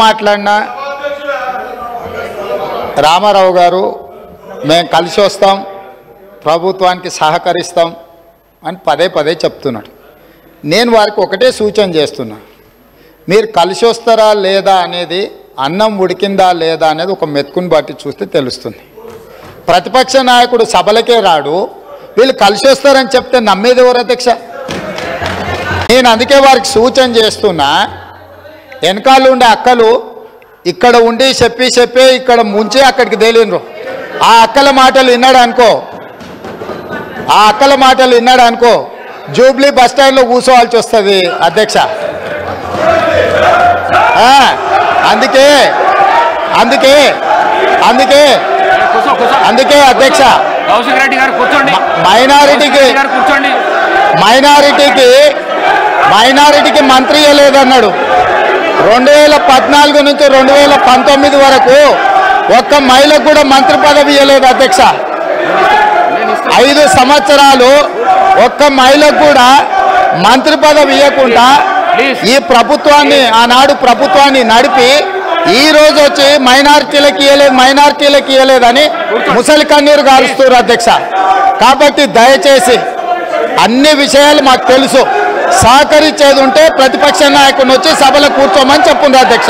మాట్లాడినా రామారావు గారు మేము కలిసి వస్తాం, ప్రభుత్వానికి సహకరిస్తాం అని పదే పదే చెప్తున్నాడు. నేను వారికి ఒకటే సూచన చేస్తున్నా, మీరు కలిసి వస్తారా లేదా అనేది, అన్నం ఉడికిందా లేదా అనేది ఒక మెతుకుని బట్టి చూస్తే తెలుస్తుంది. ప్రతిపక్ష నాయకుడు సభలకే రాడు, వీళ్ళు కలిసి వస్తారని చెప్తే నమ్మేది ఎవరు అధ్యక్ష? నేను అందుకే వారికి సూచన చేస్తున్నా, వెనకాల ఉండే అక్కలు ఇక్కడ ఉండి చెప్పి ఇక్కడ ముంచి అక్కడికి తేలినరు. ఆ అక్కల మాటలు విన్నాడు అనుకో జూబ్లీ బస్ స్టాండ్లో కూర్చోవాల్సి వస్తుంది అధ్యక్ష. అందుకే అధ్యక్ష, మైనారిటీకి మంత్రి ఇవ్వలేదన్నాడు. 2014 నుంచి 2019 వరకు ఒక్క మహిళకు కూడా మంత్రి పదవి ఇవ్వలేదు అధ్యక్ష. 5 సంవత్సరాలు ఒక్క మహిళకు కూడా మంత్రి పదవి ఇవ్వకుండా ఈ ప్రభుత్వాన్ని, ఆనాడు ప్రభుత్వాన్ని నడిపి ఈ రోజు వచ్చి మైనారిటీలకు ఇవ్వలేదని ముసలి కన్నీరు గారుస్తారు అధ్యక్ష. కాబట్టి దయచేసి అన్ని విషయాలు మాకు తెలుసు, సహకరించేది ఉంటే ప్రతిపక్ష నాయకుడిని వచ్చి సభలో కూర్చోమని చెప్పుంది అధ్యక్ష.